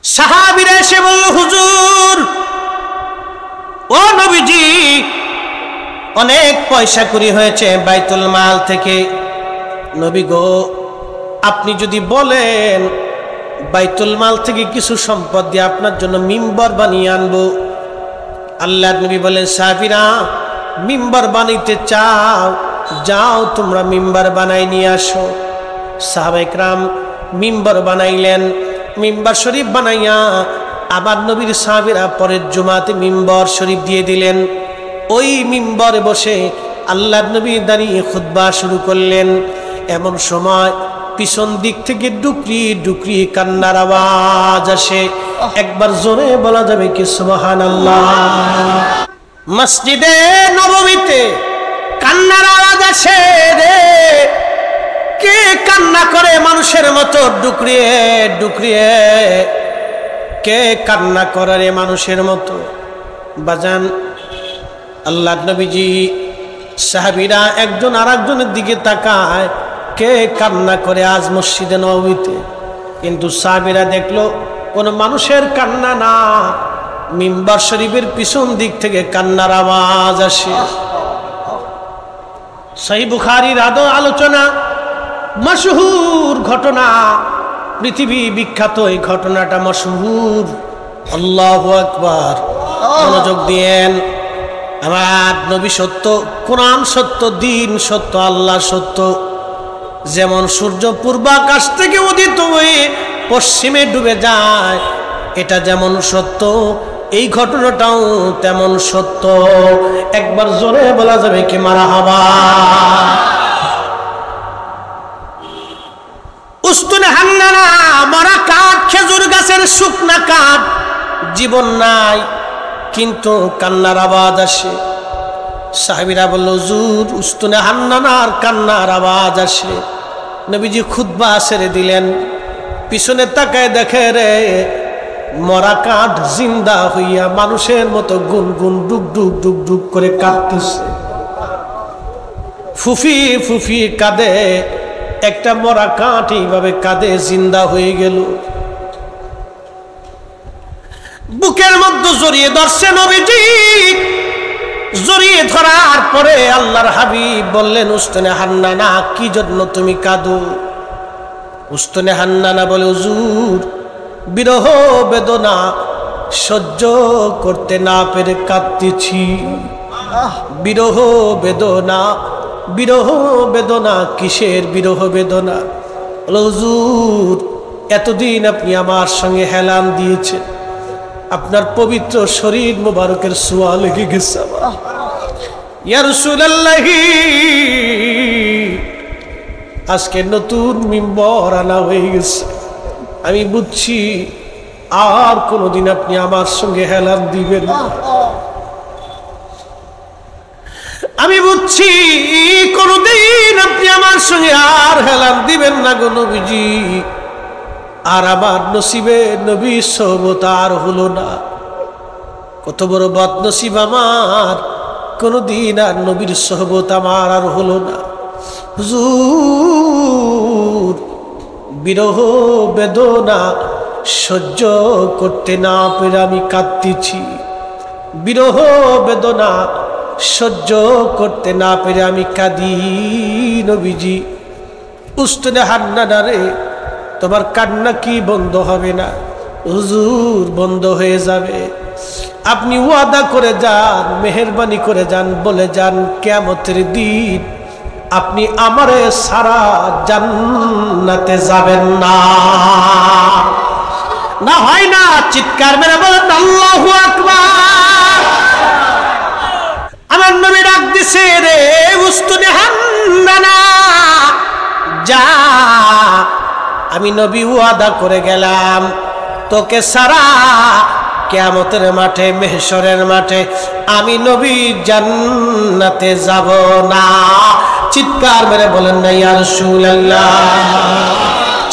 সাহাবীরা এসে বলল, হুজুর, ও নবীজি, অনেক পয়সা করি হয়েছে বাইতুল মাল থেকে। নবী গো, আপনি যদি বলেন বাইতুল মাল থেকে কিছু সম্পদ দিয়ে আপনার জন্য মিম্বর বানিয়ে আনবো। আল্লাহর নবী বলেন, সাহাবীরা, মিম্বর বানাইতে চাও? যাও তোমরা মিম্বর বানাই নিয়ে আসো। সাহাবায়ে কেরাম মিম্বর বানাইলেন। মিম্বর শরীফ বানাইয়া আবার নবীর সাহাবীরা পরের জুমাতে মিম্বর শরীফ দিয়ে দিলেন। ওই মিম্বরে বসে আল্লাহর নবী দাঁড়িয়ে খুতবা শুরু করলেন। এমন সময় পিছন দিক থেকে ডুকরি ডুকরি কান্নার আওয়াজ আসে। একবার জোরে বলা যাবে কি সুবহানাল্লাহ? মসজিদে নববীতে কান্নার আওয়াজ আসে রে। কে কান্না করে মানুষের মতো ডুকরিয়ে ডুকরিয়ে? কে কান্না করে রে মানুষের মতো? বাজান, আল্লাহর নবীজি সাহাবীরা একজন আরেকজনের দিকে তাকায়, কে কান্না করে আজ মসজিদে নববীতে? কিন্তু সাহাবীরা দেখলো কোনো মানুষের কান্না না, মিম্বার শরীফের পিছন দিক থেকে কান্নার আওয়াজ আসে। সহিহ বুখারীর আলোচনা, মশহুর ঘটনা, পৃথিবী বিখ্যাত এই ঘটনাটা মশহুর। আল্লাহু আকবার। মনোযোগ দিয়েন। আমার নবী সত্য, কোরআন সত্য, দিন সত্য, আল্লাহ সত্য। যেমন সূর্য পূর্বাকাশ থেকে উদিত হয়ে পশ্চিমে ডুবে যায়, এটা যেমন সত্য, এই ঘটনাটাও তেমন সত্য। একবার জোরে বলা যাবে কি মারহাবা? উস্তুনে হান্নানা, মরা কাঠ, খেজুর গাছের শুকনা কাঠ, জীবন নাই, কিন্তু কান্নার আওয়াজ আসে। সাহাবীরা বলল, হুজুর, উস্তুনে হান্নানার কান্নার আওয়াজ আসে। নবীজি খুতবা ছেড়ে দিলেন। পিছনে তাকায় দেখে রে, মরা কাঠ জিন্দা হইয়া মানুষের মতো গুনগুন ডুক ডুক ডুক ডুক করে কাঁদতেছে। ফুফি ফুফি কাঁদে। একটা মরা কাঠ এইভাবে কাঁদে, জিন্দা হয়ে গেল। বুকের মধ্যে জড়িয়ে ধরছে নবীজি। জড়িয়ে ধরার পরে আল্লাহর হাবিব বললেন, উস্তুনে হান্নানা, কি জন্য তুমি কাঁদো? উস্তুনে হান্নানা বলে, হুজুর, বিরহ বেদনা সহ্য করতে না পেরে কাঁদতেছি। বিরহ বেদনা, বিরহ বেদনা, কিসের বিরহ বেদনা? হুজুর, এতদিন আপনি আমার সঙ্গে হেলান দিয়েছেন, আপনার পবিত্র শরীর মোবারকের ছোঁয়া লেগে গেছে। ইয়া রাসূলুল্লাহ, আজকে নতুন মিম্বর আনা হয়ে গেছে। আমি বুঝছি আর কোনোদিন আপনি আমার সঙ্গে হেলান দিবেন না। আমি বুঝছি কোনোদিন আপনি আমার সঙ্গে আর হেলান দিবেন না গো নবীজি। আর আমার নসিবে নবীর সোহবত আর হলো না। কত বড় বদনসিব আমার, কোনোদিন আর নবীর সোহবত আমার আর হলো না। হুজুর, বিরহ বেদনা সহ্য করতে না পেরে আমি কাঁদতেছি। বিরহ বেদনা সহ্য করতে না পেরে আমি কাঁদি। নবীজি, উস্তুনে হান্নানা রে, তোমার কান্না কি বন্ধ হবে না? হুজুর, বন্ধ হয়ে যাবে। আপনি ওয়াদা করে যান, মেহেরবানি করে যান, বলে যান কিয়ামতের দিন আপনি আমারে সারা জান্নাতে যাবেন না। না হয় না? চিৎকার মেরে বলেন আল্লাহু আকবার। আমার নবী ডাক দিছে, রে উস্তুনে হান্নানা, যা, আমি নবী ওয়াদা করে গেলাম তোকে সারা কিয়ামতের মাঠে, মেহশরের মাঠে আমি নবী জান্নাতে যাব না। চিৎকার মেরে বলেন না ইয়া রাসূলুল্লাহ।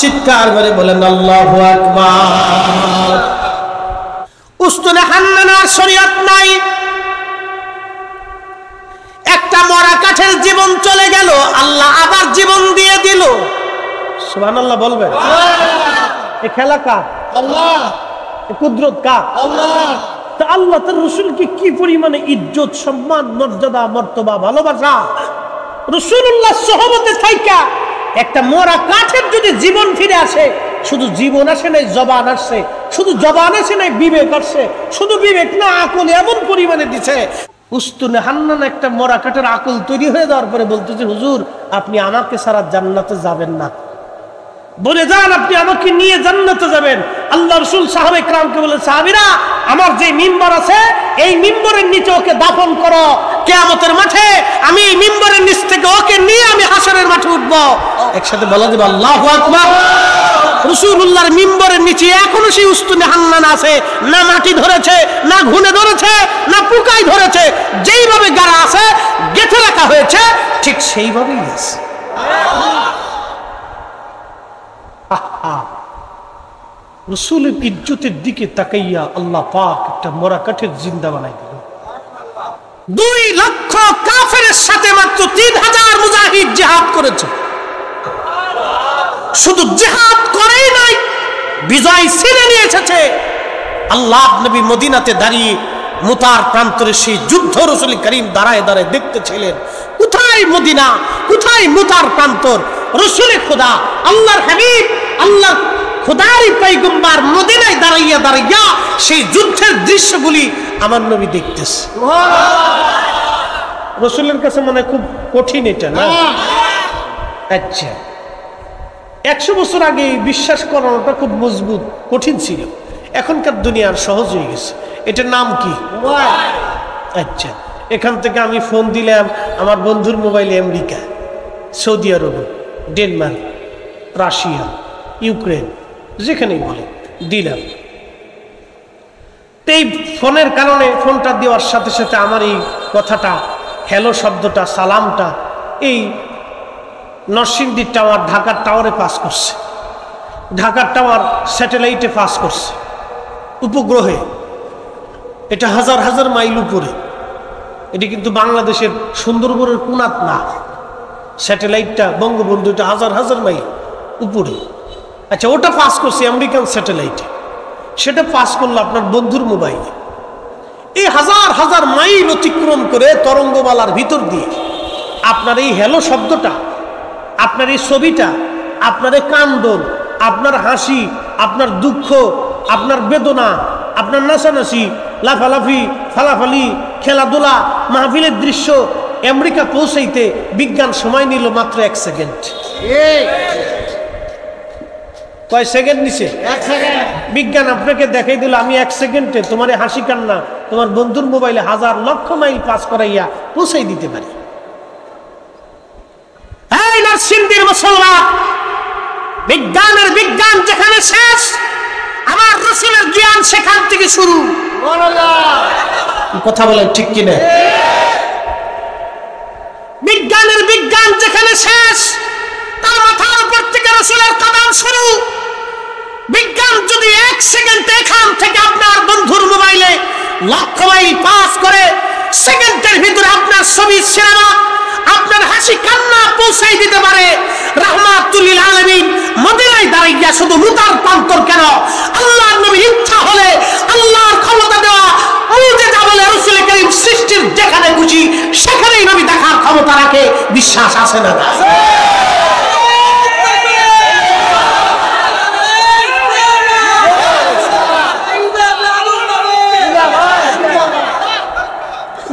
চিৎকার মেরে বলেন আল্লাহু আকবার। উস্তুনে হান্নানার শরীয়ত নাই। একটা মরা কাঠের জীবন চলে গেল, আল্লাহ আবার জীবন দিয়ে দিল। সুবহানাল্লাহ বলবেন। এই খেলা কার? আল্লাহ। কুদরত কার? আল্লাহ। তা আল্লাহ তার রসুলকে কি পরিমাণে ইজ্জত, সম্মান, মর্যাদা, মর্তবা, ভালোবাসা। রাসূলুল্লাহ সোহবতে থাইকা একটা মরা কাঠের যদি জীবন ফিরে আসে, শুধু জীবন আসে নাই, জবান আসছে, শুধু জবান আসে নাই, বিবেক আসছে, শুধু বিবেক না আকল এমন পরিমাণে দিছে। উস্তুনে হান্নান একটা মরা কাঠের আকল তৈরি হয়ে যাওয়ার পরে বলতেছে, হুজুর আপনি আমাকে ছাড়া জান্নাতে যাবেন না, বলে যান আপনি আমাকে নিয়ে জান্নাতে যাবেন। আল্লাহ রাসূল সাহাবায়ে কেরামকে বলে, সাহাবীরা আমার যে মিম্বর আছে এই মিম্বরের নিচে ওকে দাফন করো, কিয়ামতের মাঠে আমি এই মিম্বরের নিচ থেকে ওকে নিয়ে আমি হাশরের মাঠে উঠব। একসাথে বলা যাবে আল্লাহু আকবার। রাসূলুল্লাহর মিম্বরের নিচে এখনো সেই উস্তুনে হান্নান আছে, না মাটি ধরেছে, না ঘুনে ধরেছে, না পোকায় ধরেছে, যেইভাবে গাড়া আছে গেঁথে রাখা হয়েছে ঠিক সেইভাবেই আছে। রাসূলের ইজ্জতের দিকে তাকাইয়া আল্লাহ পাক একটা মরা কাঠের জিন্দা বানাই দিল। 2 লক্ষ কাফেরের সাথে মাত্র 3000 মুজাহিদ জিহাদ করেছে। শুধু জিহাদ করেই নাই, বিজয় ছিনে নিয়ে এসেছে। আল্লাহ নবী মদিনাতে দাঁড়িয়ে মুতার প্রান্তরে সেই যুদ্ধ রাসূল করিম দাঁড়ায় দাঁড়ায় দেখতেছিলেন, কোথায় মদিনা, কোথায় মুতার প্রান্তর। রাসূলে খোদা আল্লাহর হাবিব, আল্লাহ খোদারই পয়গম্বর মদিনায় দাঁড়াইয়া দাঁড়াইয়া সেই যুদ্ধের দৃশ্যগুলি আমার নবী দেখতেছে। রাসূলের কাছে মনে খুব কঠিন এটা না? আচ্ছা, 100 বছর আগে বিশ্বাস করানোটা খুব মজবুত, কঠিন ছিল। এখনকার দুনিয়ার সহজ হয়ে গেছে। এটার নাম কি? আচ্ছা, এখান থেকে আমি ফোন দিলাম আমার বন্ধুর মোবাইলে আমেরিকা, সৌদি আরব, ডেনমার্ক, রাশিয়া, ইউক্রেন, যেখানেই বলে দিলাম। এই ফোনের কারণে ফোনটা দেওয়ার সাথে সাথে আমার এই কথাটা, হ্যালো শব্দটা, সালামটা এই নরসিংদী টাওয়ার ঢাকার টাওয়ারে পাস করছে, ঢাকার টাওয়ার স্যাটেলাইটে পাস করছে, উপগ্রহে। এটা হাজার হাজার মাইল উপরে। এটি কিন্তু বাংলাদেশের সুন্দরবনের কোনাত না, স্যাটেলাইটটা বঙ্গবন্ধু, এটা হাজার হাজার মাইল উপরে। আচ্ছা, ওটা পাস করছে আমেরিকান স্যাটেলাইটে, সেটা পাস করলো আপনার বন্ধুর মোবাইলে। এই হাজার হাজার মাইল অতিক্রম করে তরঙ্গমালার ভিতর দিয়ে আপনার এই হ্যালো শব্দটা, আপনার এই ছবিটা, আপনার এই কান্দন, আপনার হাসি, আপনার দুঃখ, আপনার বেদনা, আপনার নাচানাচি, লাফালাফি, ফালাফালি, খেলাধুলা, মাহফিলের দৃশ্য আমেরিকা পৌঁছাইতে বিজ্ঞান সময় নিল মাত্র 1 সেকেন্ড। কয় সেকেন্ড নিছে? 1 সেকেন্ড। বিজ্ঞান আপনাকে দেখাই দিল আমি 1 সেকেন্ডে তোমার হাসি কান্না তোমার বন্ধুর মোবাইলে হাজার লক্ষ মাইল পাস করাইয়া পৌঁছাই দিতে পারি। এই নরসিংদীর মুসলমান, বিজ্ঞানের বিজ্ঞান যেখানে শেষ, আমার রাসূলের জ্ঞান সেখান থেকে শুরু। কথা বলেন ঠিক কিনা? বিজ্ঞানের বিজ্ঞান যেখানে শেষ, তার মাথার উপর থেকে রাসূলের কদম শুরু। বিজ্ঞান যদি 1 সেকেন্ডে এখান থেকে আপনার বন্ধুর মোবাইলে লক্ষ মাইল পাস করে, সেকেন্ডের ভিতরে আপনার ছবি, সিনেমা, আপনার হাসি কান্না পৌঁছাই দিতে পারে, রাহমাতুল লিল আলামিন মদিনায় দাঁড়াইয়া শুধু মুতার প্রান্তর কেন, আল্লাহর নবীর ইচ্ছা হলে আল্লাহর ক্ষমতা দেওয়া মুজিজা বলে রাসূল করিম সৃষ্টির যেখানে খুশি সেখানেই নবী দেখার ক্ষমতা রাখে। বিশ্বাস আছে না?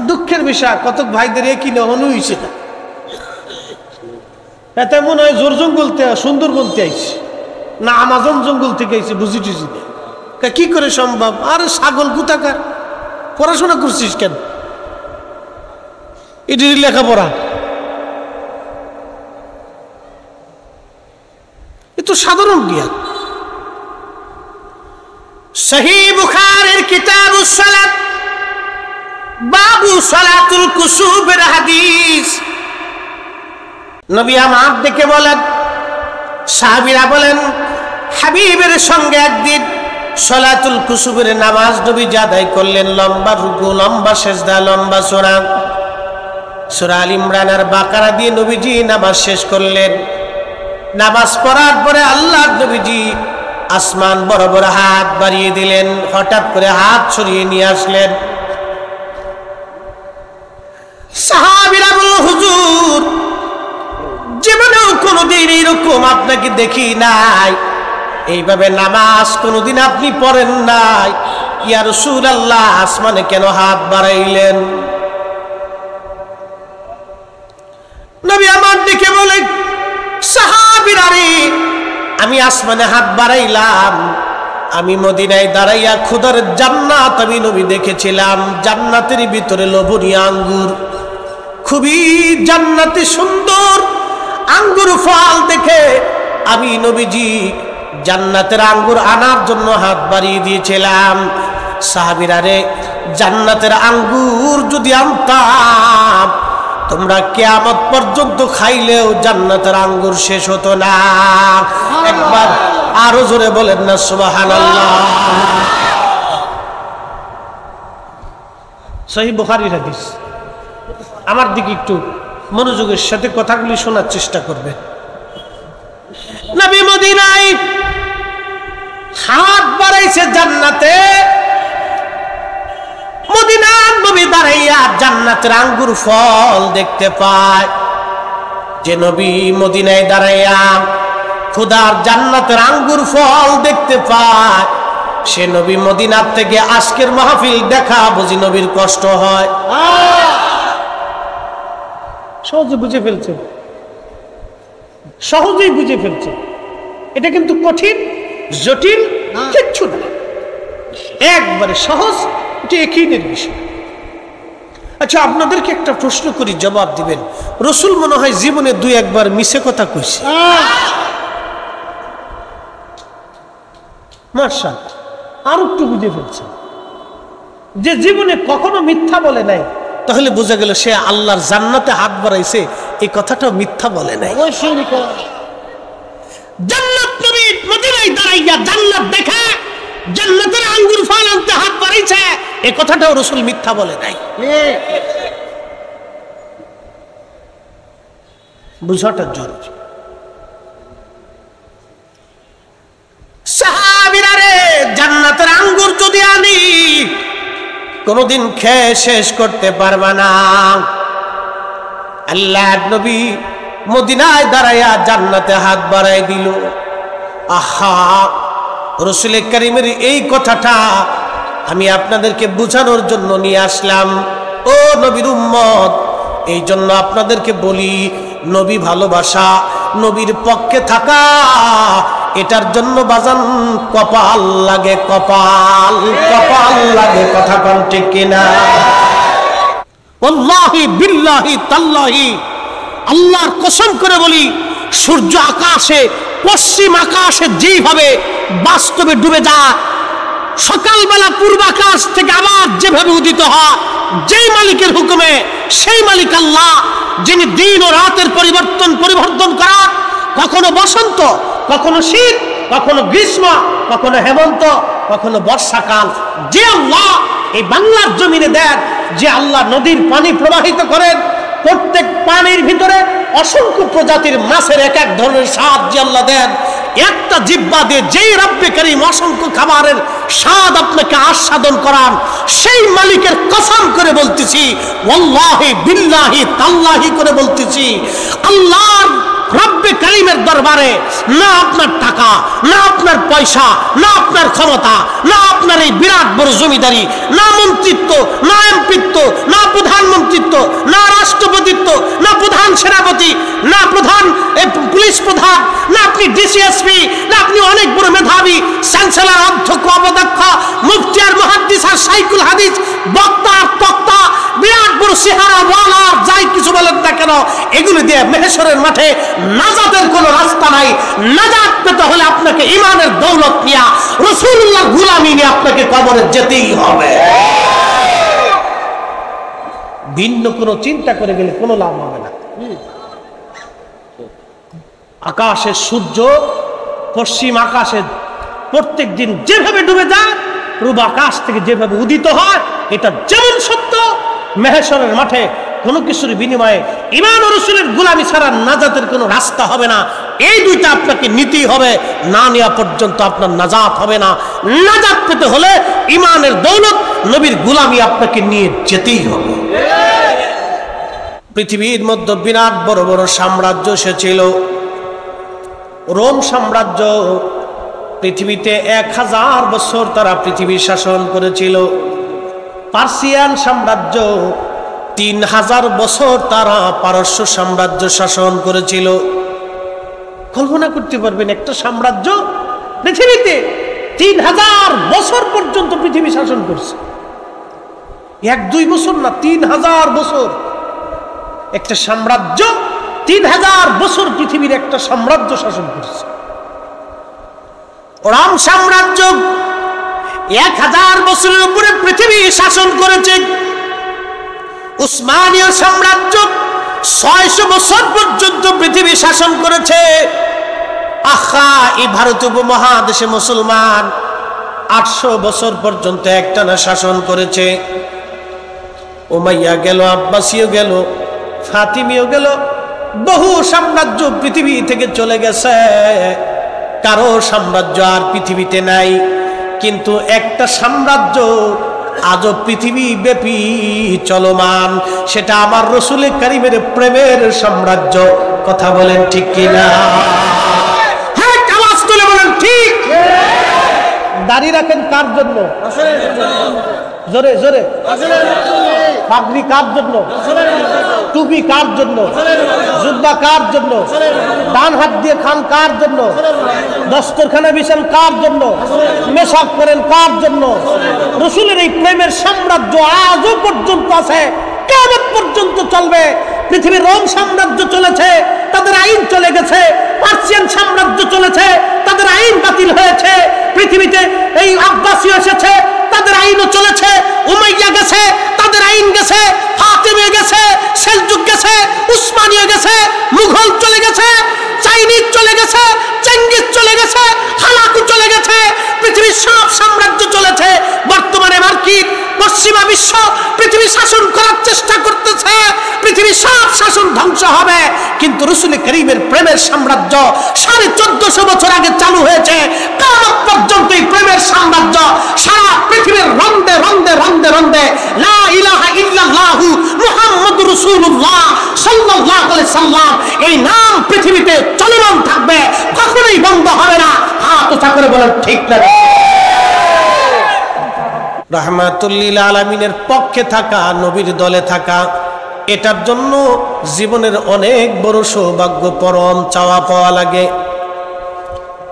দুঃখের বিষয়, কতক ভাইদের একই নহনু হয়েছে না। এতে মনে হয় জোর জঙ্গলতে, সুন্দরবনতে আইছে না আমাজন জঙ্গল থেকে আইছে, বুঝি টুঝি না। কি করে সম্ভব? আরে ছাগল কোথাকার, পড়াশোনা করছিস কেন? এটির লেখাপড়া এ তো সাধারণ জ্ঞান। সহিহ বুখারীর কিতাবুস সালাত, বাবু সালাতুল কুসুফের হাদিস। নবী আমার দেখে বলেন, সাহাবীরা বলেন, হাবিবের সঙ্গে একদিন সালাতুল কুসুফের নামাজ নবী আদায় করলেন। লম্বা রুকু, লম্বা সিজদা, লম্বা সূরা, সূরা আল ইমরান আর বাকারা দিয়ে নবীজি নামাজ শেষ করলেন। নামাজ পড়ার পরে আল্লাহর নবীজি আসমান বরাবর হাত বাড়িয়ে দিলেন, হঠাৎ করে হাত সরিয়ে নিয়ে আসলেন। সাহাবীরা বলল, হুজুর জীবনেও কোনোদিন এরকম আপনাকে দেখি নাই, এইভাবে নামাজ কোনোদিন আপনি পড়েন নাই, ইয়া রাসূলুল্লাহ আসমানে কেন হাত বাড়াইলেন? নবী আমার দিকে বলে, সাহাবীরা রে, আমি আসমানে হাত বাড়াইলাম, আমি মদিনায় দাঁড়াইয়া খোদার জান্নাত আমি নবী দেখেছিলাম। জান্নাতের ভিতরে লোভনীয় আঙ্গুর, খুবই জান্নাতে সুন্দর আঙ্গুর ফল দেখে আমি নবীজি জান্নাতের আঙ্গুর আনার জন্য হাত বাড়িয়ে দিয়েছিলাম। সাহাবীরা রে, জান্নাতের আঙ্গুর যদি আনতাম তোমরা কিয়ামত পর্যন্ত খাইলেও জান্নাতের আঙ্গুর শেষ হতো না। একবার আরো জোরে বলেন না সুবহানাল্লাহ। সহিহ বুখারীর হাদিস। আমার দিকে একটু মনোযোগের সাথে কথাগুলি শোনার চেষ্টা করবেন। নবী মদিনায় হাত বাড়াইছে জান্নাতে, মদিনার নবী দাঁড়াইয়া জান্নাতের আঙ্গুর ফল দেখতে পায়। যে নবী মদিনায় দাঁড়াইয়া খোদার জান্নাতের আঙ্গুর ফল দেখতে পায়, সে নবী মদিনার থেকে আজকের মাহফিল দেখা বুঝি নবীর কষ্ট হয়। সহজে বুঝে ফেলছে, সহজেই বুঝে ফেলছে। এটা কিন্তু কঠিন জটিল কিচ্ছু না, একবারে সহজ, এটা একইনের বিষয়। আচ্ছা, আপনাদেরকে একটা প্রশ্ন করি, জবাব দিবেন। রসুল মনে হয় জীবনে দুই একবার মিছে কথা কইছে। মাশাআল্লাহ, আর একটু বুঝে ফেলছে যে জীবনে কখনো মিথ্যা বলে নাই, তাহলে বোঝা গেল সে আল্লাহর জান্নাতে হাত বাড়াইছে, এই কথাটাও মিথ্যা বলে নাই। জান্নাত নবী মদিনায় দাঁড়াইয়া জান্নাত দেখা জান্নাতের আঙ্গুর ফল আনতে হাত বাড়াইছে, এই কথাটাও রাসূল মিথ্যা বলে নাই। বুঝাটা জরুরি। সাহাবীরা রে, জান্নাতের আঙ্গুর যদি আনি কোনদিন খেয়ে শেষ করতে পারবা না। আল্লাহর নবী মদিনায় দাঁড়াইয়া জান্নাতে হাত বাড়াই দিল। আহা, রাসূল কারীমের এই কথাটা আমি আপনাদেরকে বোঝানোর জন্য নিয়ে আসলাম। ও নবীর উম্মত, এই জন্য আপনাদেরকে বলি, নবী ভালোবাসা, নবীর পক্ষে থাকা, এটার জন্য বাজান কপাল লাগে, কপাল কপাল লাগে। কথা কোন ঠিক কিনা? ওয়াল্লাহি বিল্লাহি তাল্লাহি, আল্লাহর কসম করে বলি, সূর্য আকাশে, পশ্চিম আকাশে যেভাবে বাস্তবে ডুবে যায়, সকালবেলা পূর্বাকাশ থেকে আবার যেভাবে উদিত হয়, যেই মালিকের হুকুমে, সেই মালিক আল্লাহ, যিনি দিন ও রাতের পরিবর্তন করার, কখনো বসন্ত, কখনো শীত, কখনো গ্রীষ্ম, কখনো হেমন্ত, কখনো বর্ষাকাল, যে আল্লাহ এই বাংলার জমিনে দেন, যে আল্লাহ নদীর পানি প্রবাহিত করেন, প্রত্যেক পানির ভিতরে অসংখ্য প্রজাতির মাছের এক এক ধরনের স্বাদ যে আল্লাহ দেন, একটা জিহ্বা দিয়ে যেই রব্বে কারীম অসংখ্য খাবারের স্বাদ আপনাকে আস্বাদন করান, সেই মালিকের কসম করে বলতেছি, ওয়াল্লাহি বিল্লাহি তাল্লাহি করে বলতেছি, আল্লাহর রব্বে কারীমের দরবারে না আপনার টাকা, না আপনার পয়সা, না আপনার ক্ষমতা, না আপনার এই বিরাট বড় জমিদারি, না মন্ত্রিত্ব, না এমপিত্ব, না প্রধানমন্ত্রিত্ব, না রাষ্ট্রপতিত্ব, না প্রধান সেনাপতি, না প্রধান পুলিশ প্রধান, না আপনি ডিসিএসপি, না আপনি অনেক বড় মেধাবী চ্যান্সেলর, অধ্যক্ষ, অবদক্ষ, মুফতি আর মুহাদ্দিস আর শাইখুল হাদিস, বক্তা আর তক্তা, বিরাট বড় চেহারা ওয়ালা, যাই কিছু বলেন না কেন, এগুলো দিয়ে মেহেশরের মাঠে নাজাতের কোনো রাস্তা নাই। নাজাত পেতে হলে আপনাকে ঈমানের দৌলত নিয়ে, রাসূলুল্লাহর গোলামি নিয়ে আপনাকে কবরে যেতেই হবে। ভিন্ন কোনো চিন্তা করে গেলে কোনো লাভ হবে না। আকাশের সূর্য পশ্চিম আকাশে প্রত্যেক দিন যেভাবে ডুবে যায়, পূর্ব আকাশ থেকে যেভাবে উদিত হয়, এটা যেমন সত্য, মেহেশরের মাঠে কোনো কিছুর বিনিময়ে ঈমান ও রাসূলের গোলামি ছাড়া নাজাতের কোনো রাস্তা হবে না। এই দুইটা আপনাকে নিতেই হবে, না নেওয়া পর্যন্ত আপনার নাজাত হবে না। নাজাত পেতে হলে ঈমানের দৌলত, নবীর গোলামি আপনাকে নিয়ে যেতেই হবে। পৃথিবীর মধ্যে বিরাট বড় বড় সাম্রাজ্য এসেছিল। রোম সাম্রাজ্য পৃথিবীতে 1000 বছর তারা পৃথিবী শাসন করেছিল। পার্সিয়ান সাম্রাজ্য 3000 বছর তারা পারস্য সাম্রাজ্য শাসন করেছিল। কল্পনা করতে পারবেন একটা সাম্রাজ্য পৃথিবীতে 3000 বছর পর্যন্ত পৃথিবী শাসন করছে। 1-2 বছর না, 3000 বছর একটা সাম্রাজ্য, 3000 বছর পৃথিবীর একটা সাম্রাজ্য শাসন করছে। রোম সাম্রাজ্য 1000 বছরের উপরে পৃথিবী শাসন করেছে। উসমানীয় সাম্রাজ্য 600 বছর পর্যন্ত পৃথিবী শাসন করেছে। আহা, এই ভারত উপমহাদেশে মুসলমান 800 বছর পর্যন্ত একটানা শাসন করেছে। উমাইয়া গেল, আব্বাসীয় গেল, ফাতিমীয় গেল, বহু সাম্রাজ্য পৃথিবী থেকে চলে গেছে। কারো সাম্রাজ্য আর পৃথিবীতে নাই, কিন্তু একটা সাম্রাজ্য আজও পৃথিবী ব্যাপী চলমান, সেটা আমার রাসূল কারীমের প্রেমের সাম্রাজ্য। কথা বলেন ঠিক কিনা? হ্যাঁ, আওয়াজ তুলে বলেন ঠিক। দাড়ি রাখেন কার জন্য? জোরে জোরে। পাগড়ি কার জন্য? টুপি কার জন্য? জুব্বা কার জন্য? ডান হাত দিয়ে খান কার জন্য? দস্তরখানা বিছান কার জন্য? মেশাক করেন কার জন্য? রাসূলের এই প্রেমের সাম্রাজ্য আজও পর্যন্ত আছে, কিয়ামত পর্যন্ত চলবে। পৃথিবীর রোম সাম্রাজ্য চলেছে, তাদের আইন চলে গেছে। পার্সিয়ান সাম্রাজ্য চলেছে, তাদের আইন বাতিল হয়েছে। পৃথিবীতে এই আব্বাসীয় এসেছে, তাদের আইনও চলেছে। উমাইয়া গেছে, তাদের আইন গেছে। ফাতিমী গেছে, সেলজুক গেছে, উসমানীয় গেছে, মুঘল চলে গেছে, চাইনিজ চলে গেছে, চেঙ্গিজ চলে গেছে, হালাকু চলে গেছে। পৃথিবীর সব সাম্রাজ্য চলেছে। বর্তমানে মার্কিন পশ্চিমা বিশ্ব পৃথিবী শাসন করার চেষ্টা করতেছে। পৃথিবীর সব শাসন ধ্বংস হবে, কিন্তু রাসূল কারীমের প্রেমের সাম্রাজ্য 1450 বছর আগে চালু হয়েছে। কিয়ামত পর্যন্ত এই প্রেমের সাম্রাজ্য সারা পৃথিবীর রন্দে রন্দে রন্দে রন্দে লা ইলাহা ইল্লাল্লাহু মুহাম্মাদুর রাসূলুল্লাহ সাল্লাল্লাহু আলাইহি সাল্লাম এই নাম পৃথিবীতে চলমান থাকবে, কখনোই বন্ধ হবে না। হাত উঁচা করে বলেন ঠিক না? রাহমাতুল লিল আলামিনের পক্ষে থাকা, নবীর দলে থাকা, এটার জন্য জীবনের অনেক বড় সৌভাগ্য, পরম চাওয়া পাওয়া লাগে।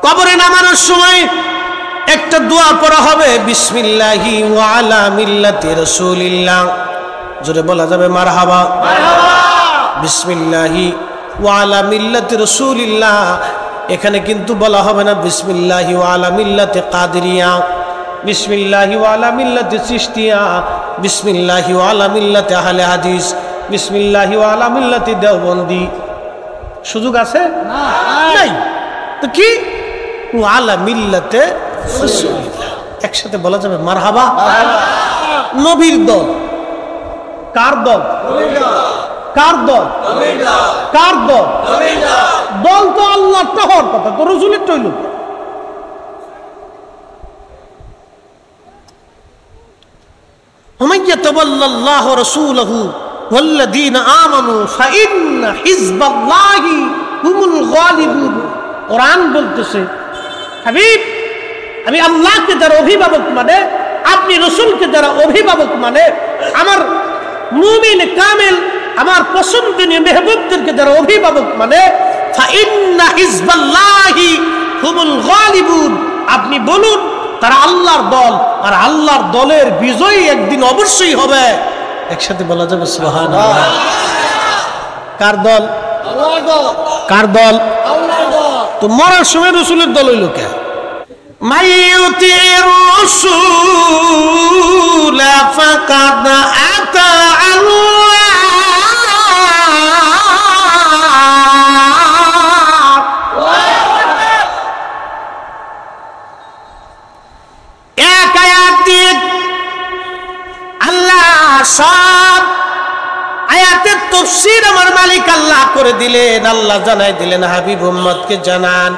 কবরে নামানোর সময় একটা দোয়া পড়া হবে, বিসমিল্লাহি ওয়া আলা মিল্লাতি রাসূলিল্লাহ। জোরে বলা যাবে মারহাবা? বিসমিল্লাহি ওয়া আলা মিল্লাতি রাসূলিল্লাহ। এখানে কিন্তু বলা হবে না বিসমিল্লাহি ওয়া আলা মিল্লাতি কাদেরিয়া, বিসমিল্লাহি ওয়া আলা মিল্লাতি চিশতিয়া, বিসমিল্লাহি ওয়া আলা মিল্লাতি আহলে হাদিস, বিসমিল্লাহি ওয়া আলা মিল্লাতি দেওবন্দি। সুযোগ আছে? নাই। তো কি? ওয়া আলা মিল্লাতে রাসূলিল্লাহ। একসাথে বলা যাবে মারহাবা? নবীর দল। কার দল? কার দল? কার দল? দল তো আল্লাহর হওয়ার কথা, তো রাসূলের টইল। ومن يتولى الله ورسوله والذين آمنوا فإن حزب الله هم الغالبون। কোরআন বলতেছে, হাবিব, আমি আল্লাহকে যারা অভিভাবক মানে, আপনি রাসূলকে যারা অভিভাবক মানে, আমার মুমিন কামেল, আমার পছন্দনীয় মেহবুবদেরকে যারা অভিভাবক মানে, ফাইন্না হিজবাল্লাহি হুমুল গালিবুন। আপনি বলুন তারা আল্লাহর দল, আর আল্লাহর দলের বিজয়ী একদিন অবশ্যই হবে। একসাথে বলা যাবে সুবহানাল্লাহ। কার দল? আল্লাহর দল। কার দল? আল্লাহর দল। তো মরার সময় রাসূলের দল হইল কে? মাইয়ুতির রাসূল ফাকাদ আতা আল্লাহ। এক আয়াত দিয়ে আল্লাহ সব আয়াতে তাফসীর আমার মালিক আল্লাহ করে দিলেন। আল্লাহ জানাই দিলেন হাবিব উম্মতকে জানান।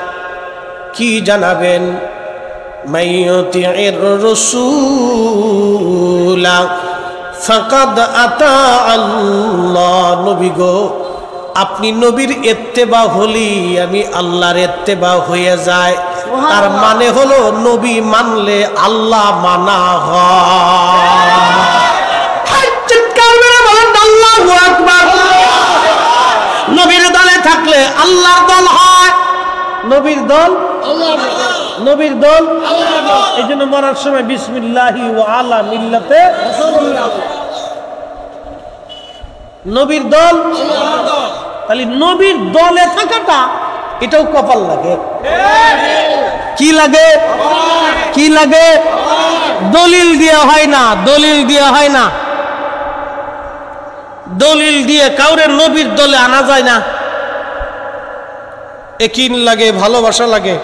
কি জানাবেন? মাইয়ুতির রাসূলা ফাকাদ আতা আল্লাহ। নবী গো, আপনি নবীর ইত্তেবা হলি আমি আল্লাহর ইত্তেবা হয়ে যায়। তার মানে হলো নবী মানলে আল্লাহ মানা হয়। চিৎকার মেরে বলেন আল্লাহু আকবার। নবীর দলে থাকলে আল্লাহর দল হয়। নবীর দল নবীর দল। এই জন্য মরার সময় বিসমিল্লাহি ওয়া আলা মিল্লাতে রাসূলুল্লাহ। নবীর দল। তাহলে নবীর দলে থাকাটা এটাও কপাল লাগে। কি লাগে? কি লাগে? দলিল দিয়ে হয় না, দলিল দিয়ে হয় না। দলিল দিয়ে কাউরে নবীর দলে আনা যায় না। একিন লাগে, ভালোবাসা লাগে,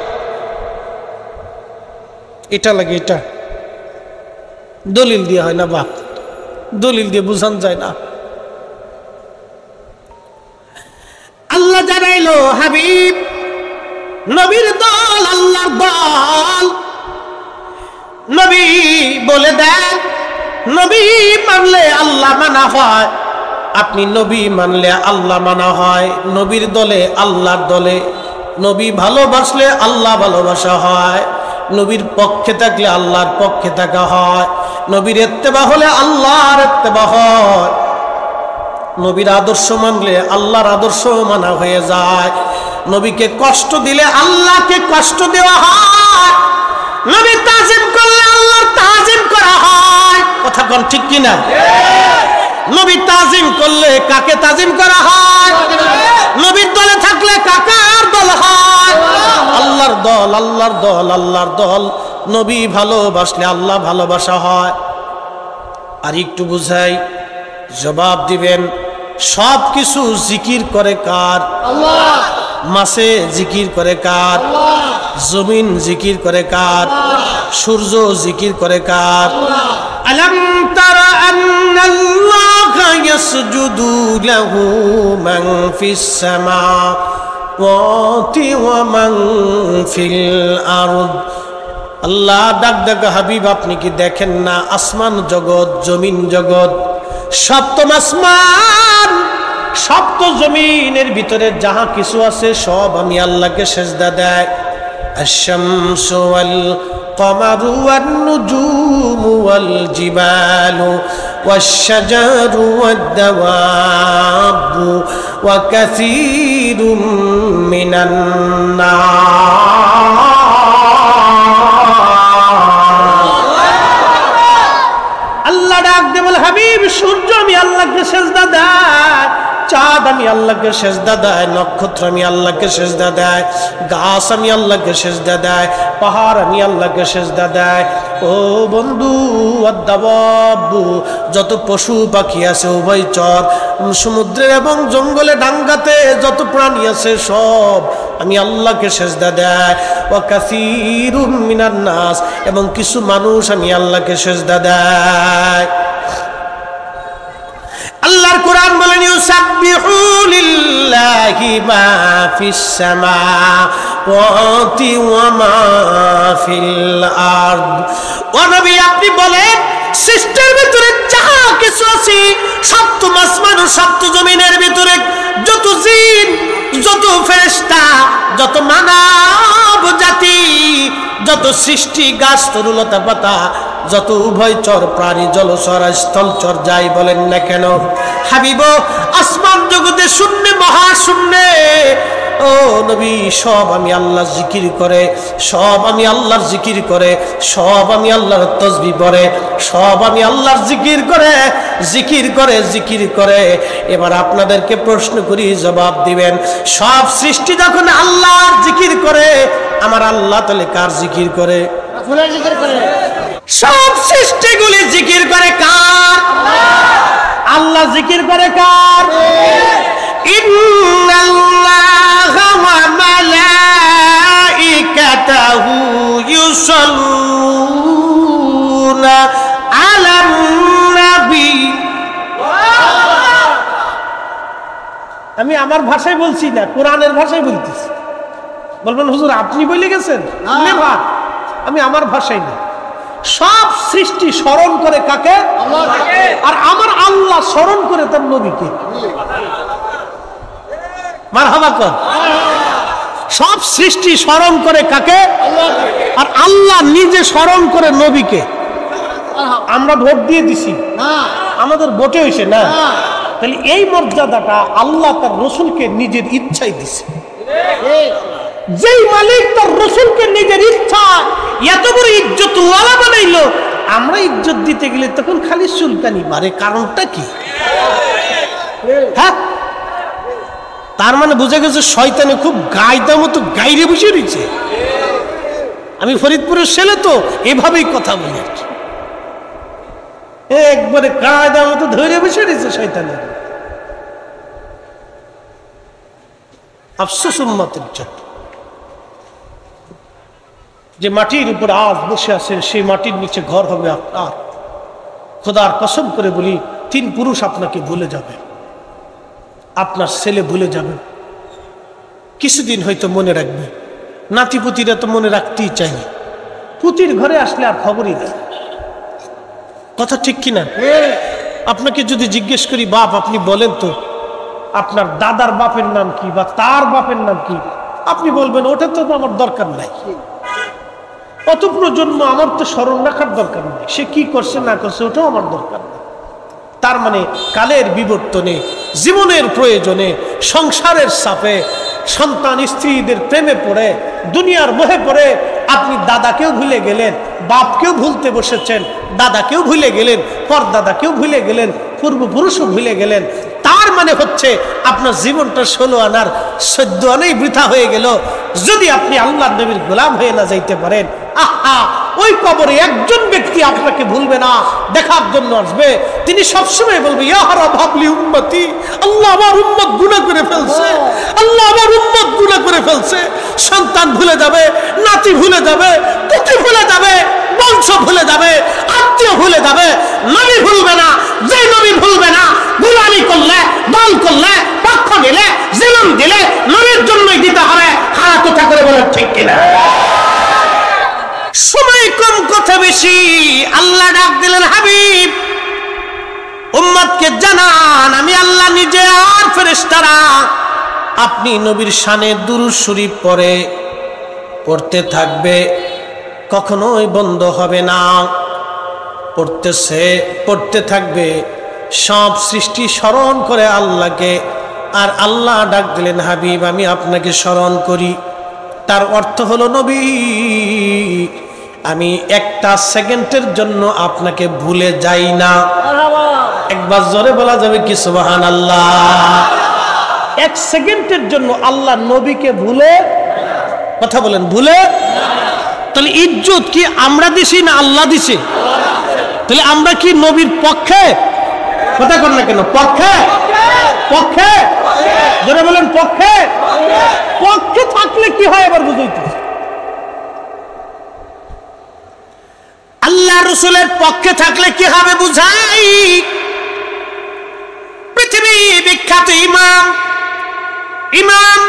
এটা লাগে। এটা দলিল দিয়ে হয় না, বাপ দলিল দিয়ে বুঝান যায় না। আল্লাহ জানাইলো হাবিব নবীর দল আল্লাহর দল। নবী বলে দেন নবী মানলে আল্লাহ মানা হয়। আপনি নবী মানলে আল্লাহ মানা হয়। নবীর দলে আল্লাহর দলে। নবী ভালোবাসলে আল্লাহ ভালোবাসা হয়। নবীর পক্ষে থাকলে আল্লাহর পক্ষে থাকা হয়। নবীর ইত্তেবা হলে আল্লাহর ইত্তেবা হয়। নবীর আদর্শ মানলে আল্লাহর আদর্শ মানা হয়ে যায়। নবীকে কষ্ট দিলে আল্লাহকে কষ্ট দেওয়া হয়। নবী তাজিম করলে আল্লাহর তাজিম করা হয়। কথা কোন ঠিক কিনা? নবী তাজিম করলে কাকে তাজিম করা হয়? নবীর দলে থাকলে কাকার দল হয়? আল্লাহর দল, আল্লাহর দল, আল্লাহর দল। নবী ভালোবাসলে আল্লাহ ভালোবাসা হয়। আর একটু বুঝাই, জবাব দিবেন। সব কিছু জিকির করে কার? আল্লাহ। মাসে জিকির করে কার? আল্লাহ। জমিন জিকির করে কার? সূর্য জিকির করে কার? আলাম তারা আন্নাল্লাহা ইয়াসজুদু লাহু মান ফিস সামাওয়াতি ওয়া মান ফিল আরদ। আল্লাহ ডাক ডাক হাবিব আপনি কি দেখেন না আসমান জগৎ, জমিন জগৎ, সপ্তম আসমান, সপ্ত জমিনের ভিতরে যাহা কিছু আছে সব আমি আল্লাহকে সেজদা দেয়। আশ-শামসু ওয়াল কমারু ওয়ান নুজুমু ওয়াল জিবালু ওয়াশ-শাজারু ওয়াদ-দাওয়াবু ওয়া কাসীরুম মিনান নাস। আল্লাহ ডাক দে বলে হাবিব সূর্য আমি আল্লাহকে সেজদা দেয়, চাঁদ আমি আল্লাহকে সেজদা দেয়, নক্ষত্র আমি আল্লাহকে সেজদা দেয়, গাছ আমি আল্লাহকে সেজদা দেয়, পাহাড় আমি আল্লাহকে সেজদা দেয়। ও বন্ধু, আদাবাবু, যত পশু পাখি আছে উভয়চর, সমুদ্রের এবং জঙ্গলে ডাঙ্গাতে যত প্রাণী আছে সব আমি আল্লাহকে সেজদা দেয়। ওয়া কাসীরুম মিনান নাস, এবং কিছু মানুষ আমি আল্লাহকে সেজদা দেয়। আল্লাহর কোরআন বলেন ইউসাব্বিহু লিল্লাহি মা ফিস সামাওয়াতি ওয়া মা ফিল আরদ। ও নবী আপনি বলেন সৃষ্টির ভিতরে যাহা কিছু আছে, সপ্তম আসমান ও সপ্ত জমিনের ভিতরে যত জিন, যত ফেরেশতা, যত মানব জাতি, যত সৃষ্টি, গাছ তরুলতা পাতা, যত উভয়চর প্রাণী, জলচর স্থলচর যাই বলেন না কেন, হাবিব আসমান জগতে শূন্যে মহাশূন্যে, ও নবী সব আমি আল্লাহ জিকির করে, সব আমি আল্লাহর জিকির করে, সব আমি আল্লাহর তাসবিহ পড়ে, সব আমি আল্লাহর জিকির করে, জিকির করে, জিকির করে। এবার আপনাদেরকে প্রশ্ন করি, জবাব দিবেন। সব সৃষ্টি যখন আল্লাহর জিকির করে, আমার আল্লাহ তাহলে কার জিকির করে? রাসূলের জিকির করে। সব সৃষ্টিগুলি জিকির করে কার? আল্লাহ জিকির করে কার? ইন্নাল্লাহা ওয়া মালাইকাতাহু ইউসাল্লুনা আলান নবী। আমার ভাষায় বলছি না, কোরআনের ভাষায় বলতেছি। বলবেন হুজুর আপনি বলে গেছেন? আমি আমার ভাষায় না। সব সৃষ্টি স্মরণ করে কাকে? আর আমার আল্লাহ স্মরণ করে তার নবীকে। মারহাবা কর। সব সৃষ্টি স্মরণ করে কাকে? আর আল্লাহ নিজে স্মরণ করে নবীকে। আমরা ভোট দিয়ে দিছি, আমাদের ভোটে হয়েছে না। তাহলে এই মর্যাদাটা আল্লাহ তার রসুলকে নিজের ইচ্ছাই দিছে। যেই মালিক তার রসুলকে নিজের ইচ্ছা এত বড় ইজ্জত ওয়ালা বানাইলো, আমরা ইজ্জত দিতে গেলে তখন খালি চুলকানি মারে। কারণটা কি? হ্যাঁ, তার মানে বুঝে গেছে শয়তানে খুব গায়দা মতো গাইরে বসে রয়েছে। আমি ফরিদপুরের ছেলে তো এভাবেই কথা বলি, একবারে গায়দা মতো ধরে বসে রয়েছে শয়তানের। আফসোস উম্মতের জন্য যে মাটির উপর আজ বসে আছেন, সেই মাটির নিচে ঘর হবে আপনার। খোদার কসম করে বলি, 3 পুরুষ আপনাকে ভুলে যাবে, আপনার ছেলে ভুলে যাবে, কিছুদিন হয়তো মনে রাখবে। নাতিপুতিরা তো মনে রাখতেই চায়নি, পুতির ঘরে আসলে আর খবরই নেই। কথা ঠিক কিনা? আপনাকে যদি জিজ্ঞেস করি, বাপ আপনি বলেন তো আপনার দাদার বাপের নাম কি বা তার বাপের নাম কি, আপনি বলবেন ওটা তো আমার দরকার নাই, অত প্রজন্ম আমার তো স্মরণ রাখার দরকার নেই, সে কি করছে না করছে ওটাও আমার দরকার নেই। তার মানে কালের বিবর্তনে, জীবনের প্রয়োজনে, সংসারের চাপে, সন্তান স্ত্রীদের প্রেমে পড়ে, দুনিয়ার মোহে পড়ে আপনি দাদাকেও ভুলে গেলেন, বাপকেও ভুলতে বসেছেন, দাদাকেও ভুলে গেলেন, পরদাদাকেও ভুলে গেলেন, পূর্বপুরুষও ভুলে গেলেন। তার মানে হচ্ছে আপনার জীবনটা 16 আনার 14 আনাই বৃথা হয়ে গেল। যদি আপনি আল্লাহর নবীর গোলাম হয়ে না যাইতে পারেন, আহা, ওই কবরে একজন ব্যক্তি আপনাকে ভুলবে না, দেখার জন্য আসবে। তিনি সবসময় বলবে, ইয়া রাব হাবলি উম্মতি, আল্লাহ আমার উম্মত গুনাহ করে ফেলছে, আল্লাহ আমার উম্মত গুনাহ করে ফেলছে। সন্তান ভুলে যাবে, নাতি ভুলে যাবে, পুতি ভুলে যাবে, বংশ ভুলে যাবে, আত্মীয় ভুলে যাবে, নবী ভুলবে না। যে নবী ভুলবে না, গোলামি করলে, দল করলে, পক্ষ নিলে, জীবন দিলে নবীর জন্যই দিতে হবে। হাত উঠা করে বলে ঠিক কিনা? সময় কম, কথা বেশি। আল্লাহ ডাক দিলেন, হাবিব উম্মতকে জানান, আমি আল্লাহ নিজে আর ফেরেশতারা আপনি নবীর শানে দুরূদ শরীফ পড়তে থাকবে, কখনোই বন্ধ হবে না। পড়তে থাকবে। সব সৃষ্টি স্মরণ করে আল্লাহকে। আর আল্লাহ ডাক দিলেন, হাবিব আমি আপনাকে স্মরণ করি। তার অর্থ হলো, নবী আমি একটা সেকেন্ডের জন্য আপনাকে ভুলে যাই না। একবার জোরে বলা যাবে কি সুবহানাল্লাহ? 1 সেকেন্ডের জন্য আল্লাহ নবীকে ভুলে, কথা বলেন, ভুলে। তাহলে ইজ্জত কি আমরা দিছি না আল্লাহ দিছে? তাহলে আমরা কি নবীর পক্ষে? কথা কর না কেন? পক্ষে, পক্ষে, জোরে বলেন পক্ষে। পক্ষে থাকলে কি হয় এবার বুঝাইতে। আল্লাহ রসুলের পক্ষে থাকলে কি হবে বুঝাই। পৃথিবী বিখ্যাত ইমাম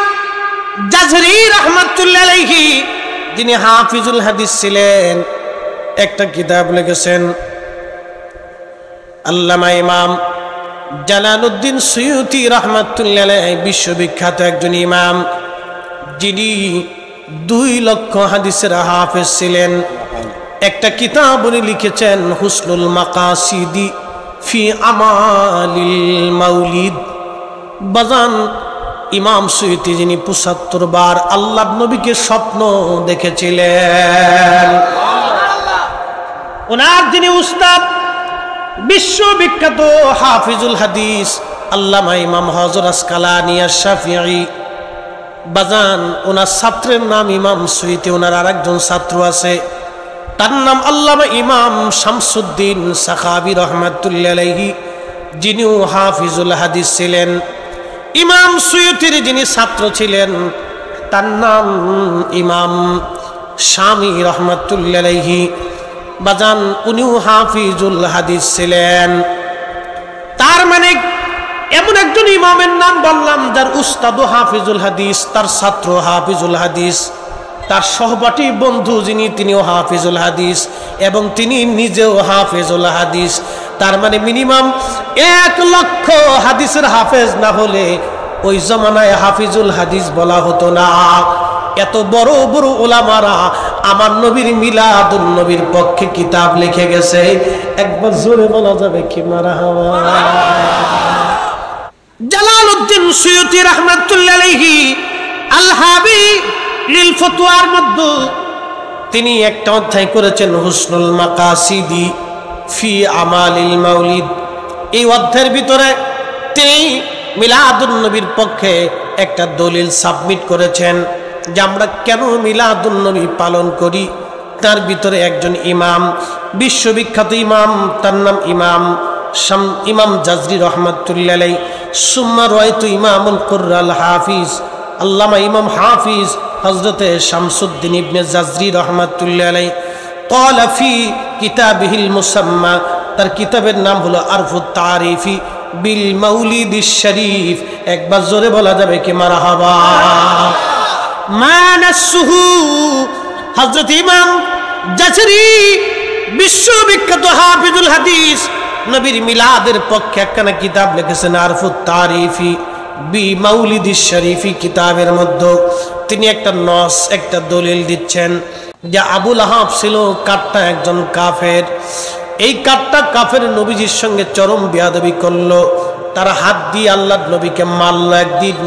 জাজরি রাহমাতুল্লাহ আলাইহি, যিনি হাফিজুল হাদিস ছিলেন, একটা কিতাব লিখেছেন। আল্লামা ইমাম জালালউদ্দিন সুয়ুতি রাহমাতুল্লাহ আলাইহি বিশ্ববিখ্যাত একজন ইমাম, যিনি 2 লক্ষ হাদিসের হাফেজ ছিলেন। একটা কিতাব উনি লিখেছেন, হুসনুল মাকাসিদি ফি আমালিল মাউলিদ। বাজান ইমাম সুয়ুতি যিনি 75 বার আল্লাহর নবীকে স্বপ্ন দেখেছিলেন, ওনার যিনি উস্তাদ, বিশ্ববিখ্যাত হাফিজুল হাদিস আল্লামা ইমাম হযরত আসকালানী আশ-শাফিঈ। বাজান ওনার ছাত্রের নাম ইমাম সুয়ুতি, ওনার আরেকজন ছাত্র আছে, তার নাম আল্লামা ইমাম শামসুদ্দিন সাখাবী রাহমাতুল্লাহ আলাইহি, যিনিও হাফিজুল হাদিস ছিলেন। ইমাম সুয়ুতির যিনি ছাত্র ছিলেন তার নাম ইমাম শামী রাহমাতুল্লাহ আলাইহি। বাজান উনিও হাফিজুল হাদিস ছিলেন। তার মানে এমন এক একজন ইমামের নাম বললাম যার উস্তাদ হাফিজুল হাদিস, তার ছাত্র হাফিজুল হাদিস, তার সহপাঠী বন্ধু যিনি তিনিও হাফিজুল হাদিস এবং তিনি নিজেও হাফিজুল হাদিস। তার মানে মিনিমাম 1 লক্ষ হাদিসের হাফেজ না হলে ওই জমানায় হাফিজুল হাদিস বলা হতো না। এত বড় বড় উলামারা আমার নবীর মিলাদুন নবীর পক্ষে কিতাব লিখে গেছে। একবার জোরে বলা যাবে কি মারহাবা। জালালউদ্দিন সুয়ুতী রাহমাতুল্লাহ আলাইহি আল হাবি লিল ফতোয়ার মধ্যে তিনি একটা অধ্যায় করেছেন হুসনুল মাকাসিদি ফি আমালিল মাউলিদ। এই অধ্যায়ের ভিতরে তিনি মিলাদুন নবীর পক্ষে একটা দলিল সাবমিট করেছেন যে আমরা কেন মিলাদুন নবী পালন করি। তার ভিতরে একজন ইমাম, বিশ্ববিখ্যাত ইমাম, তার নাম ইমাম জাজরি রহমাতুল্লাহ আলাইহি। সুম্মা রায়তু ইমামুল কুররাল হাফিজ আল্লামা ইমাম হাফিজ হযরতে শামসুদ্দিন ইবনে জাজরি রহমাতুল্লাহ আলাইহি ক্বালা ফি কিতাবিহিল মুসাম্মা, তার কিতাবের নাম হলো আরফুত তারিফি বিল মাউলিদিশ শরীফ। একবার জোরে বলা যাবে কি মারহাবা। মানাসুহু হযরত ইমাম জাজরি বিশ্ববিখ্যাত হাফিজুল হাদিস নবীর মিলাদের পক্ষে একখানা কিতাব লিখেছেন আরফুত তারিফি বি মাউলিদিশ শরীফি। কিতাবের মধ্যে তিনি একটা দলিল দিচ্ছেন যে আবুল আহাব ছিল কাট্টা একজন কাফের। এই কাট্টা কাফের নবীজির সঙ্গে চরম বেয়াদবি করলো। তারা হাত দিয়ে আল্লাহর নবীকে মারল। একদিন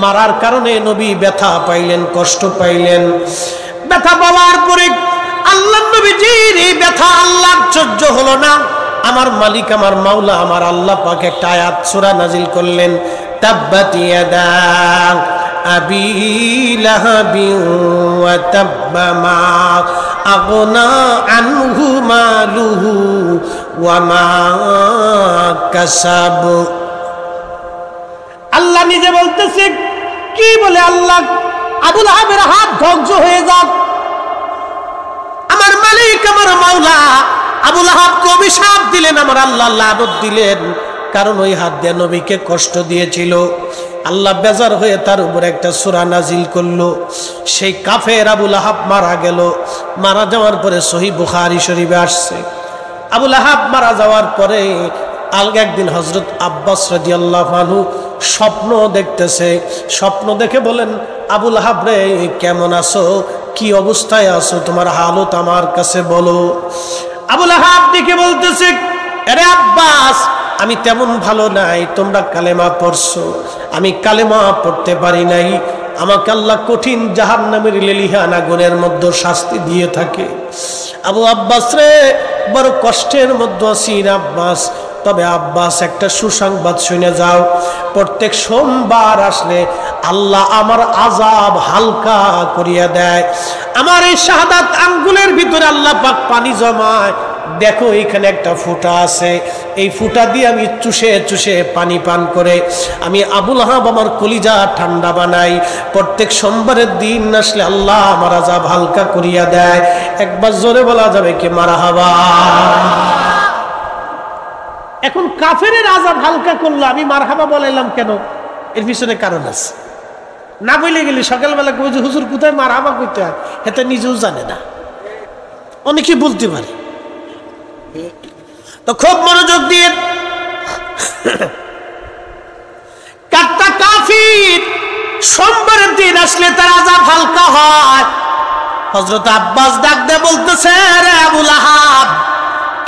মারার কারণে নবী ব্যথা পাইলেন, কষ্ট পাইলেন। ব্যথা পাওয়ার পরে আল্লাহর নবীজির এই ব্যথা আল্লাহর সহ্য হলো না। আমার মালিক, আমার মাওলা, আমার আল্লাহ পাক একটা আয়াত সূরা নাজিল করলেন, তাব্বাত ইয়াদা আবি লাহাবি ওয়া তাব্বা মা আগনা আনহু মালুহু ওয়া মা কাসাব। আল্লাহ নিজে বলতেছে, কি বলে আল্লাহ, আবুল আহাবের হাত ধ্বংস হয়ে যাক। আমার মালিক, আমার মাওলা আবুল আহাবকে অভিশাপ দিলেন, আমার আল্লাহ লানত দিলেন, কারণ ওই হাত দিয়ে নবীকে কষ্ট দিয়েছিল। আল্লাহ বেজার হয়ে তার উপর একটা সূরা নাজিল করলো। সেই কাফের আবুল আহাব মারা গেল। মারা যাওয়ার পরে সহিহ বুখারী শরীফে আসছে, আবুল আহাব মারা যাওয়ার পরে একদিন হযরত আব্বাস রাদিয়াল্লাহু আনহু স্বপ্ন দেখতেছে। স্বপ্ন দেখে বলেন, আবুল আহাব রে, কেমন আছো, কি অবস্থায় আছো, তোমার হালত আমার কাছে বলো। আবুল আহাব দেখে বলতেছে, আরে আব্বাস, আমি তেমন ভালো নাই, তোমরা কালেমা পড়ছো, আমি কালেমা পড়তে পারি নাই, আমাকে আল্লাহ কঠিন জাহান্নামের লেলিহান আগুনের মধ্যে শাস্তি দিয়ে থাকে। আবু আব্বাস রে, বড় কষ্টের মধ্যে আছি আব্বাস। তবে আব্বাস, একটা সুসংবাদ শুনে যাও, প্রত্যেক সোমবার আসলে আল্লাহ আমার আযাব হালকা করিয়া দেয়। আমার এই শাহাদাত আঙ্গুলের ভিতরে আল্লাহ পাক পানি জমায়, দেখো এখানে একটা ফুটা আছে, এই ফুটা দিয়ে আমি চুষে চুষে পানি পান করে আমি আবুল আহাব আমার কলিজা ঠান্ডা বানাই। প্রত্যেক সোমবারের দিন আসলে আল্লাহ আমার আযাব হালকা করিয়া দেয়। একবার জোরে বলা যাবে কি মারহাবা। এখন কাফের আযাব হালকা করলো, আমি মারহাবা বলাইলাম কেন? এর পিছনে কারণ আছে। না বলে গেলি সকালবেলা কই যে হুজুর কোথায় মারহাবা কইতে হয়, এটা নিজেও জানে না, অনেকে বলতে পারে। তো খুব মনোযোগ দিয়ে, কাট্টা কাফির সোমবারের দিন আসলে তার আযাব হালকা হয়। হযরত আব্বাস ডাক দিয়ে বলতেছে, রে আবুল আহাব,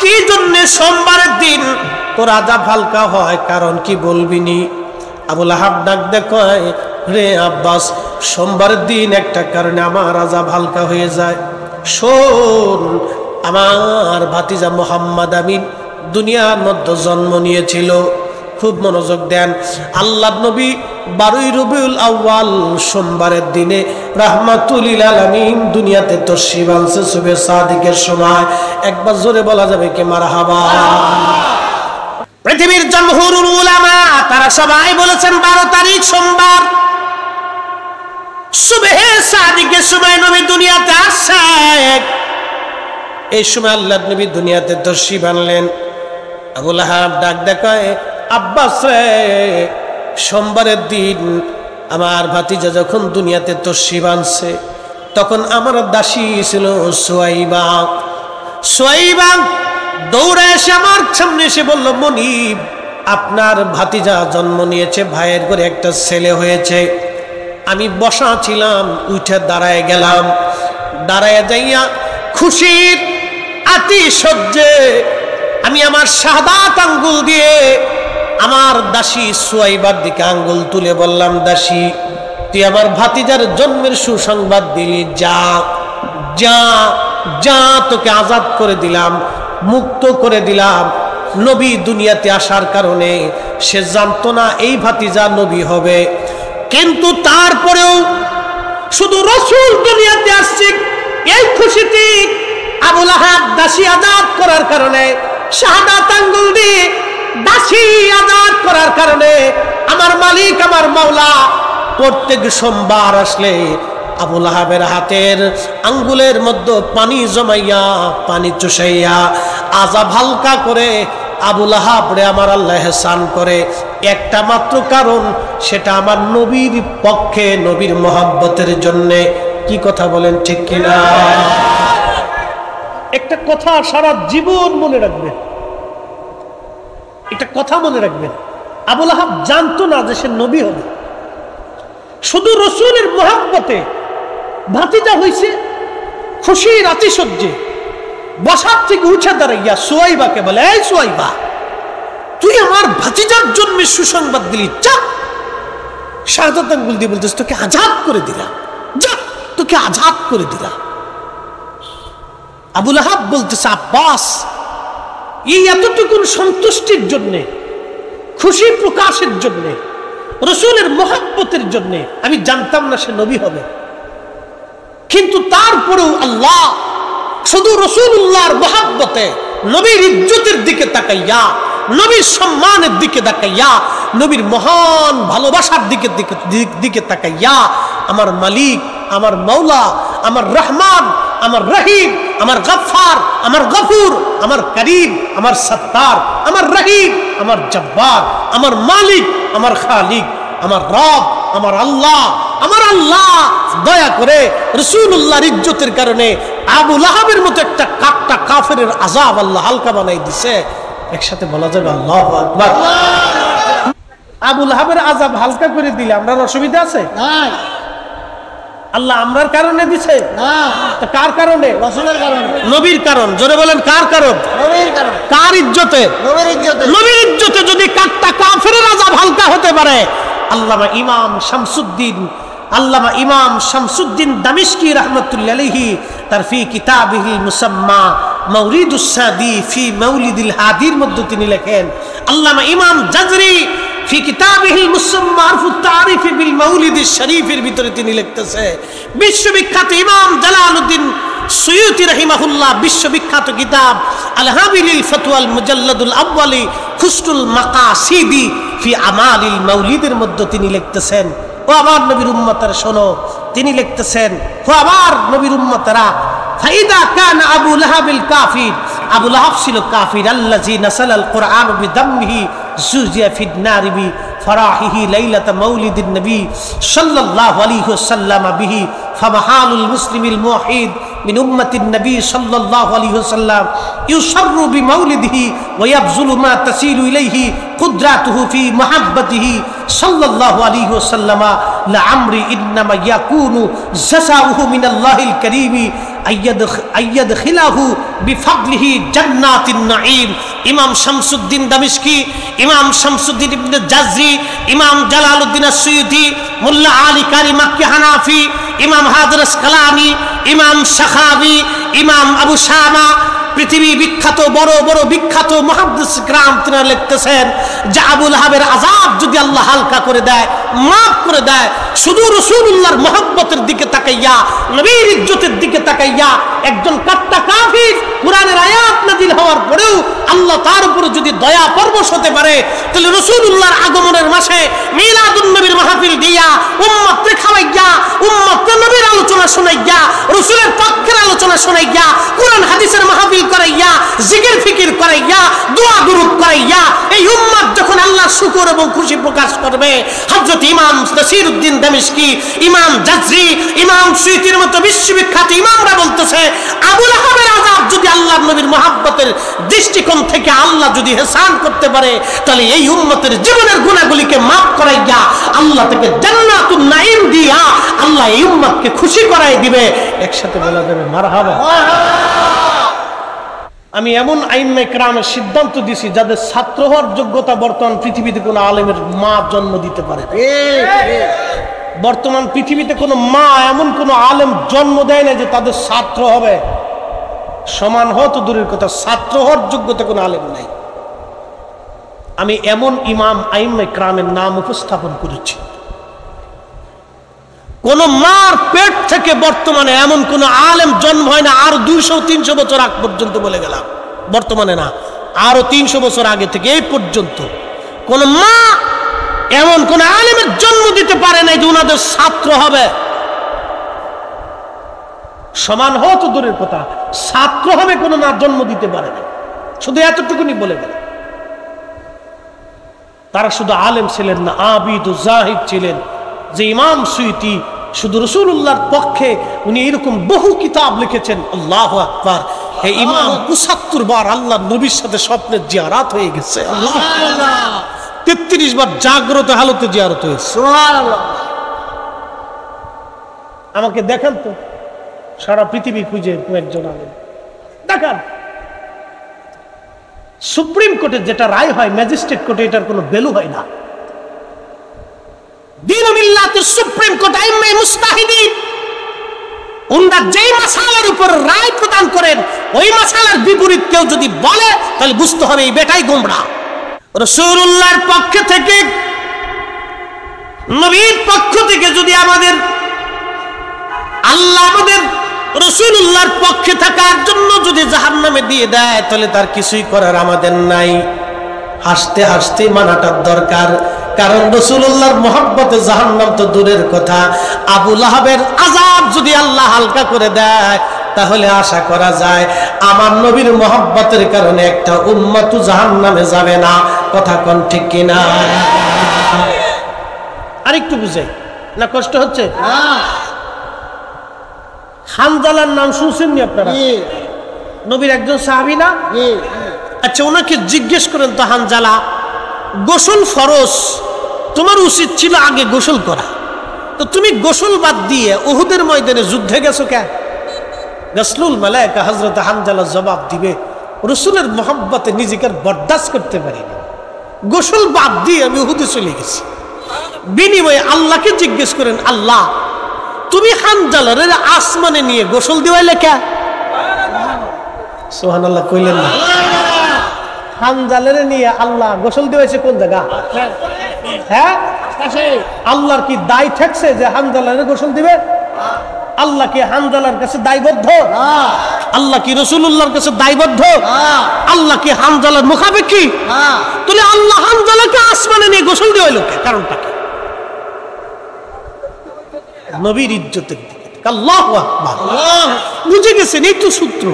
কি জন্য সোমবারের দিন তোর আযাব হালকা হয়, কারণ কি বলবি নি? আবুল আহাব ডাক দিয়ে কয়, রে আব্বাস, সোমবারের দিন একটা কারণে আমার আযাব হালকা হয়ে যায়। শোন, আমার ভাতিজা মুহাম্মদ আমিন দুনিয়ার মধ্যে জন্ম নিয়েছিল। খুব মনোযোগ দেন। আল্লাহর নবী 12 রবিউল আউয়াল সোমবারের দিনে রাহমাতুল লিল আলামিন দুনিয়াতে তশরিফ আনছে সুবে সাদিকের সময়। একবার জোরে বলা যাবে কি মারহাবা। পৃথিবীর জমহুরুল উলামা তারা সবাই বলেছেন 12 তারিখ সোমবার। সুবে সাদিকের সময় নবী দুনিয়াতে আসছে। এই সময় আল্লাহর নবী দুনিয়াতে তশরিফ আনলেন। আবুল আহাব ডাক দেয়, আব্বাস রে, সোমবারের দিন আমার ভাতিজা যখন দুনিয়াতে তশরিফ আনছে, তখন আমার দাসী ছিল সুয়াইবা। সুয়াইবা দৌড়ে এসে আমার সামনে এসে বলল, মনিব, আপনার ভাতিজা জন্ম নিয়েছে, ভাইয়ের করে একটা ছেলে হয়েছে। আমি বসা ছিলাম, উঠে দাঁড়ায় গেলাম। দাঁড়ায় যাইয়া খুশির আতিশয্যে আমি আমার শাহাদাত আঙ্গুল দিয়ে আমার দাসী সুয়াইবার দিকে আঙ্গুল তুলে বললাম, দাসী, তুই আমার ভাতিজার জন্মের সুসংবাদ দিলি, যা যা যা, তোকে আজাদ করে দিলাম, মুক্ত করে দিলাম। নবী দুনিয়াতে আসার কারণে সে জানতো না এই ভাতিজা নবী হবে, কিন্তু তারপরেও শুধু রাসূল দুনিয়াতে আসছে এই খুশিতে আবু লাহাব দাসী আজাদ করার কারণে, শাহাদাত আঙ্গুল দিয়ে দাসী আজাদ করার কারণে আমার মালিক আমার মাওলা প্রত্যেক সোমবার আসলে আবু লাহাবের হাতের আঙ্গুলের মধ্যে পানি জমাইয়া, পানি চুষাইয়া আযাব হালকা করে আবু লাহাব রে আমার আল্লাহ এহসান করে। একটা মাত্র কারণ, সেটা আমার নবীর পক্ষে, নবীর মহব্বতের জন্যে। কি কথা বলেন, ঠিক কিনা? একটা কথা সারা জীবন মনে রাখবেন, একটা কথা মনে রাখবেন, আবু লাহাব জানতো না যে সে নবী হবে, শুধু রাসূলের মহব্বতে ভাতিজা হইছে। খুশির আতিশয্যে বসার থেকে উঠে দাঁড়াইয়া সুয়াইবাকে বলে, এই সুয়াইবা, তুই আমার ভাতিজার জন্মের সুসংবাদ দিলি, যা। শাহাদাত আঙ্গুল দিয়ে বলতেছ, তোকে আজাদ করে দিলাম, যা, তোকে আজাদ করে দিলাম। আবু লাহাব বলতেছে, আব্বাস, এই এতটুকুন সন্তুষ্টির জন্যে, খুশি প্রকাশের জন্যে, রাসূলের মহব্বতের জন্যে আমি জানতাম না সে নবী হবে, কিন্তু তারপরেও আল্লাহ শুধু রাসূলুল্লাহর মহব্বতে, নবীর ইজ্জতের দিকে তাকাইয়া, নবীর সম্মানের দিকে তাকাইয়া, নবীর মহান ভালোবাসার দিকে তাকাইয়া আমার মালিক, আমার মাওলা, আমার রহমান, আমার রহিম, আমার গফফার, আমার গফুর, আমার করিম, আমার সত্তার, আমার রহিম, আমার জব্বার, আমার মালিক, আমার খালিক, আমার রব, আমার আল্লাহ, আমার আল্লাহ দয়া করে রাসূলুল্লাহর ইজ্জতের কারণে আবু লাহাবের মতো একটা কাট্টা কাফেরের আযাব আল্লাহ হালকা বানাই দিছে। একসাথে বলা যাবে আল্লাহু আকবার। আবু লাহাবের আযাব হালকা করে দিলে আমরা অসুবিধা আছে? নাই। আল্লাহ আমরার কারণে দিছে না, কার কারণে? রাসূলের কারণে, নবীর কারণ। জোরে বলেন, কার কারণ? নবীর কারণ। কার ইজ্জতে? নবীর ইজ্জতে। নবীর ইজ্জতে যদি কাট্টা কাফেরের আযাব হালকা হতে পারে, আল্লামা ইমাম শামসুদ্দিন দামিশকি রাহমাতুল্লাহি আলাইহি তার ফি কিতাবিহিল মুসাম্মা মাওরিদুস সাদি ফি মাউলিদিল হাদির মধ্যে তিনি লেখেন, আল্লামা ইমাম জাজরি ফি কিতাবিহিল মুসাম্মা আরফুত তারিফ বিল মাউলিদিশ শরীফের ভিতরে তিনি লিখতেছে, বিশ্ববিখ্যাত ইমাম জালালউদ্দিন সুয়ুতি রাহিমাহুল্লাহ বিশ্ববিখ্যাত কিতাব আল হাবিলিল ফতওয়াল মুজাল্লাদুল আউয়ালি খুসরুল মাকাসিদি ফি আমালিল মাউলিদের মধ্যে তিনি লিখতেছেন, ও আমার নবীর উম্মতরা শোনো, তিনি লিখতেছেন, ও আমার নবীর উম্মতরা, ফাইদা কান আবু লাহাবিল কাফির, আবু লাহাব ছিল কাফির, আল্লাযী নাসালাল কুরআন বিদামহি জুজিয়া ফিদ নারি বি ফরাহিহি লাইলাতা মাউলিদিন নবী সাল্লাল্লাহু আলাইহি ওয়াসাল্লাম বিহি ফামাহালুল মুসলিমিল মুওয়াহিদ মিন উম্মতিন নবী সাল্লাল্লাহু আলাইহি ওয়াসাল্লাম ইউসাররু বিমাউলিদিহি ওয়া ইয়াবযুলু মা তাসিলু ইলাইহি কুদরাতুহু ফি মুহাব্বাতিহি সাল্লাল্লাহু আলাইহি ওয়াসাল্লাম লাআমরি ইন্নামা ইয়াকুনু জাযাউহু মিনাল্লাহিল কারীমি আইয়াদখিলাহু বিফাদলিহি জান্নাতিন নাঈম। ইমাম শামসুদ্দিন দামিশকি, ইমাম শামসুদ্দিন ইবনে জাজরি, ইমাম জালালউদ্দিন আসসুয়ুতি, মোল্লা আলী কারি মাক্কি হানাফি, ইমাম হায়দার আসকালানি, ইমাম সাখাবি, ইমাম আবু শামা, পৃথিবী বিখ্যাত বড় বড় বিখ্যাত মুহাদ্দিস کرام তিনি লিখতেছেন যে আবু লাহাবের আযাব যদি আল্লাহ হালকা করে দেয়, মাফ করে দেয়, শুধু রাসূলুল্লাহর মহব্বতের দিকে তাকাইয়া, নবীর ইজ্জতের দিকে তাকাইয়া, একজন কাট্টা কাফির কোরআনের আয়াত নাযিল হওয়ার পরেও আল্লাহ তার উপরে যদি দয়া পরবশ হতে পারে, তাহলে রাসূলুল্লাহর আগমনের মাসে মিলাদুন নবীর মাহফিল দিয়া উম্মতকে খাওয়াইয়া, উম্মতকে নবীর আলোচনা শোনাইয়া, রাসূলের পক্ষের আলোচনা শোনাইয়া, কোরআন হাদিসের মাহফিল করাইয়া, জিকির ফিকির করাইয়া, দোয়া দুরূদ করাইয়া এই উম্মত যখন আল্লাহর শুকর এবং খুশি প্রকাশ করবে, হযরত ইমাম নাসিরউদ্দিন দামেশকি, ইমাম জাজরি, ইমাম সুয়ুতির মতো বিশ্ববিখ্যাত ইমামরা বলতেছে, আবু লাহাবের আযাব যদি আল্লাহর নবীর মহব্বতের দৃষ্টিকোণ থেকে আল্লাহ যদি ইহসান করতে পারে, তাহলে এই উম্মতের জীবনের গুনাহগুলিকে মাফ করাইয়া আল্লাহ থেকে জান্নাতুন নাঈম দিয়া আল্লাহ এই উম্মতকে খুশি করাই দিবে। একসাথে বলা যাবে মারহাবা। আমি এমন আইম্মায়ে কেরামের সিদ্ধান্ত দিছি যাদের ছাত্র হওয়ার যোগ্যতা বর্তমান পৃথিবীতে কোনো আলেমের মা জন্ম দিতে পারে। বর্তমান পৃথিবীতে কোনো মা এমন কোনো আলেম জন্ম দেয় না যে তাদের ছাত্র হবে। সমান হওয়া তো দূরের কথা, ছাত্র হওয়ার যোগ্যতা কোনো আলেম নাই। আমি এমন ইমাম আইম্মায়ে কেরামের নাম উপস্থাপন করেছি, কোন মার পেট থেকে বর্তমানে এমন কোন আলেম জন্ম হয় না। আর 200-300 বছর আগ পর্যন্ত বলে গেলাম, বর্তমানে না, আরো 300 বছর আগে থেকে এই পর্যন্ত কোন মা এমন কোন আলেমের জন্ম দিতে পারে নাই যে ওনাদের ছাত্র হবে। সমান হওয়া তো দূরের কথা, ছাত্র হবে কোন না জন্ম দিতে পারে না। শুধু এতটুকুনি বলে গেল। তারা শুধু আলেম ছিলেন না, আবিদ ও জাহিদ ছিলেন। যে ইমাম সুয়ুতি শুধু রাসূলুল্লাহর পক্ষে উনি এরকম বহু কিতাব লিখেছেন। আল্লাহু আকবার। এই ইমাম ৭৫ বার আল্লাহর নবীর সাথে স্বপ্নের জিয়ারত হয়ে গেছে। সুবহানাল্লাহ। ৩৩ বার জাগ্রত হালতে জিয়ারত হয়েছে। সুবহানাল্লাহ। আমাকে দেখান তো, সারা পৃথিবী খুঁজে একজন আলেম দেখান। সুপ্রিম কোর্টে যেটা রায় হয়, ম্যাজিস্ট্রেট কোর্টে এটার কোনো ভ্যালু হয় না। দ্বীন মিল্লাতের সুপ্রিম কোর্ট আইম্মায়ে মুজতাহিদিন, ওনারা যেই মাসালার উপর রায় প্রদান করেন, ওই মাসালার বিপরীত কেউ যদি বলে তাহলে বুঝতে হবে এই বেটাই গোমরা। রাসূলুল্লাহর পক্ষ থেকে, নবীর পক্ষ থেকে যদি আমাদের আল্লাহ আমাদের রাসূলুল্লাহর পক্ষে থাকার জন্য যদি জাহান্নামে দিয়ে দেয়, তাহলে তার কিছুই করার আমাদের নাই। হাসতে হাসতে মানাটা দরকার, কারণ রাসূলুল্লাহর মহব্বতে জাহান্নাম তো দূরের কথা, আবু লাহাবের আযাব যদি আল্লাহ হালকা করে দেয়, তাহলে আশা করা যায় আমার নবীর মহব্বতের কারণে একটা উম্মত জাহান্নামে যাবে না। কথা কোন ঠিক কিনা? আরেকটু বুঝাই না, কষ্ট হচ্ছে? হানজালার নাম শুনছেন নি আপনারা? নবীর একজন সাহাবী না? আচ্ছা, ওনাকে জিজ্ঞেস করেন তো, হানজালা, গোসল ফরজ, তোমার উচিত ছিল আগে গোসল করা, তো তুমি গোসল বাদ দিয়ে উহুদের ময়দানে যুদ্ধে গেছো কেন? রাসূলুল মালায়েকা হযরত হানজালা জবাব দিবে, রাসূলের মহব্বতে নিজেকে বরদাস্ত করতে পারিনি, গোসল বাদ দিয়ে আমি উহুদে চলে গেছি। বিনিময়ে আল্লাহকে জিজ্ঞেস করেন, আল্লাহ তুমি হানজালার আসমানে নিয়ে গোসল দিওয়াইলে কেন? সুবহানাল্লাহ কইলেন না? হানজালারে নিয়ে আল্লাহ গোসল দিয়েছে কোন জায়গা? হ্যাঁ, আল্লাহর কি দায় থাকছে যে হানজালারে গোসল দিবে? আল্লাহ কি হানজালার কাছে দায়বদ্ধ? আল্লাহ কি রাসূলুল্লাহর কাছে দায়বদ্ধ? আল্লাহ কি হানজালার মুখাপেক্ষী? তাহলে আল্লাহ হানজালাকে আসমানে নিয়ে গোসল দিওয়াইল কে? কারণটা কি? নবীর ইজ্জতের দিকে। আল্লাহু আকবার। বুঝে গেছেন? এই তো সূত্র।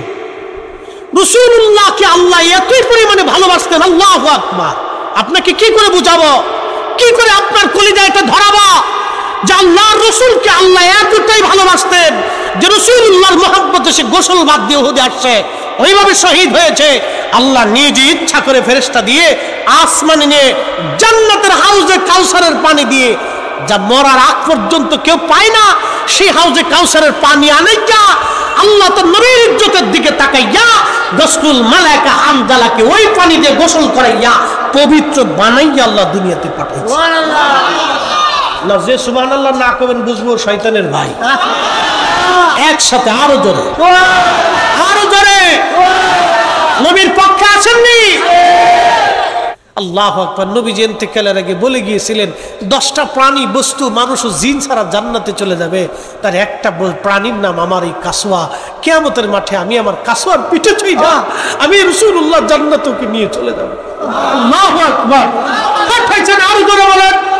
রাসূলুল্লাহকে আল্লাহ এতই পরিমাণে ভালোবাসতেন। আল্লাহু আকবার। আপনাকে কি করে বুঝাবো, কি করে আপনার কলিজায় এটা ধরাবো যে আল্লাহর রাসূলকে আল্লাহ এতটাই ভালোবাসতেন যে রাসূলুল্লাহর মহব্বতে সে গোসল বাদ দিয়ে উহুদে আসছে, ওইভাবে শহীদ হয়েছে। আল্লাহ নিজ ইচ্ছা করে ফেরেশতা দিয়ে আসমানে নিয়ে জান্নাতের হাউজে কাউসারের পানি দিয়ে, যা মরার আগ পর্যন্ত কেউ পায় না, সেই হাউজে কাউসারের পানি আনাইয়া আল্লাহ তার নবীর ইজ্জতের দিকে তাকাইয়া রাসূল মালায়েকা হানজালাকে ওই পানি দিয়ে গোসল করাইয়া পবিত্র বানাইয়া আল্লাহ দুনিয়াতে পাঠাইছে। সুবহানাল্লাহ। না, যে সুবহানাল্লাহ না করবেন বুঝবো শয়তানের ভাই। একসাথে আরো জোরে, আরো জোরে। নবীর পক্ষে আসেননি? আল্লাহু আকবার। নবীজি ইন্তেকালের আগে বলে গিয়েছিলেন 10টা প্রাণী বস্তু মানুষ ও জিন ছাড়া জান্নাতে চলে যাবে, তার একটা প্রাণীর নাম আমার এই কাসওয়া। কিয়ামতের মাঠে আমি আমার কাসওয়ার পিঠে চড়া আমি রাসূলুল্লাহ জান্নাতকে নিয়ে চলে যাব। আল্লাহু আকবার। ঠিক হয়েছে, আরো জোরে বলেন।